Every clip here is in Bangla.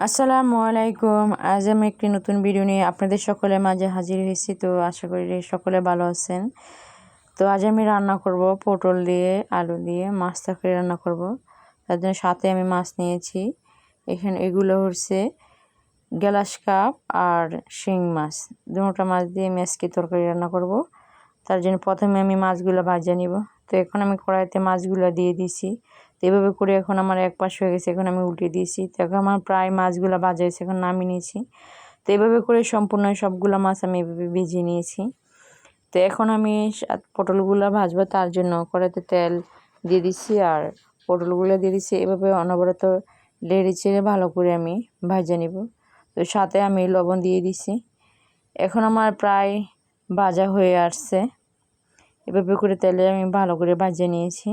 আসসালামু আলাইকুম। আজ আমি একটি নতুন ভিডিও নিয়ে আপনাদের সকলের মাঝে হাজির হয়েছি। তো আশা করি সকলে ভালো আছেন। তো আজ আমি রান্না করব পটল দিয়ে আলু দিয়ে মাছ তরকারি রান্না করব। তার জন্য সাথে আমি মাছ নিয়েছি। এখানে এগুলো হচ্ছে গ্লাস কাপ আর শিং মাছ, দুটো মাছ দিয়ে আমি আজকে তরকারি রান্না করব। তার জন্য প্রথমে আমি মাছগুলো ভাজা নিব। তো এখন আমি কড়াইতে মাছগুলো দিয়ে দিছি। তো এভাবে করে এখন আমার এক পাশ হয়ে গেছে, এখন আমি উল্টে দিয়েছি। তো এখন আমার প্রায় মাছগুলো ভাজা হয়েছে, এখন নামিয়ে নিয়েছি। তো এভাবে করে সম্পূর্ণ সবগুলো মাছ আমি এভাবে ভেজে নিয়েছি। তো এখন আমি পটলগুলো ভাজবো, তার জন্য কড়াইতে তেল দিয়ে দিচ্ছি আর পটলগুলো দিয়ে দিচ্ছি। এভাবে অনবরত নেড়ে চেড়ে ভালো করে আমি ভাজা নিব। তো সাথে আমি লবণ দিয়ে দিছি। এখন আমার প্রায় ভাজা হয়ে আসছে। এভাবে করে তেলে আমি ভালো করে ভাজে নিয়েছি।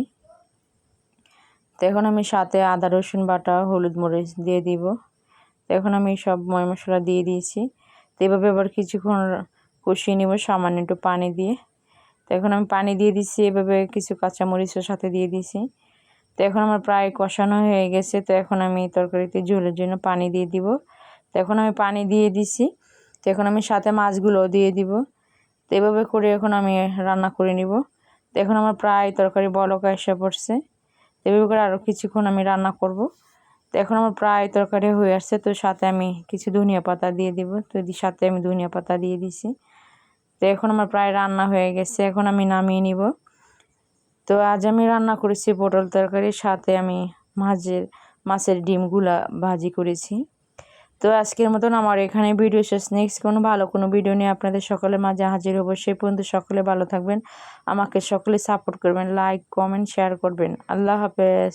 তো এখন আমি সাথে আদা রসুন বাটা হলুদ মরিচ দিয়ে দিব। তো এখন আমি সব ময় মশলা দিয়ে দিয়েছি। তো এভাবে আবার কিছুক্ষণ কষিয়ে নিব সামান্য একটু পানি দিয়ে। তো এখন আমি পানি দিয়ে দিচ্ছি, এভাবে কিছু কাঁচামরিচের সাথে দিয়ে দিয়েছি। তো এখন আমার প্রায় কষানো হয়ে গেছে। তো এখন আমি তরকারিতে ঝোলের জন্য পানি দিয়ে দিব। তো এখন আমি পানি দিয়ে দিছি। তো এখন আমি সাথে মাছগুলো দিয়ে দিব। তো এভাবে করে এখন আমি রান্না করে নিব। তো এখন আমার প্রায় তরকারি বলক এসে পড়ছে। এভাবে করে আরও কিছুক্ষণ আমি রান্না করব। তো এখন আমার প্রায় তরকারি হয়ে আসছে। তো সাথে আমি কিছু ধনিয়া পাতা দিয়ে দিব। তো সাথে আমি ধনিয়া পাতা দিয়ে দিছি। তো এখন আমার প্রায় রান্না হয়ে গেছে, এখন আমি নামিয়ে নিব। তো আজ আমি রান্না করেছি পটল তরকারির সাথে আমি মাছের ডিমগুলা ভাজি করেছি। তো আজকের মতন আমার এখানে ভিডিও শেষ। নেক্সট কোনো ভিডিও নিয়ে আপনাদের সকলের মাঝে হাজির হবো। সেই পর্যন্ত সকলে ভালো থাকবেন, আমাকে সকলে সাপোর্ট করবেন, লাইক কমেন্ট শেয়ার করবেন। আল্লাহ হাফেজ।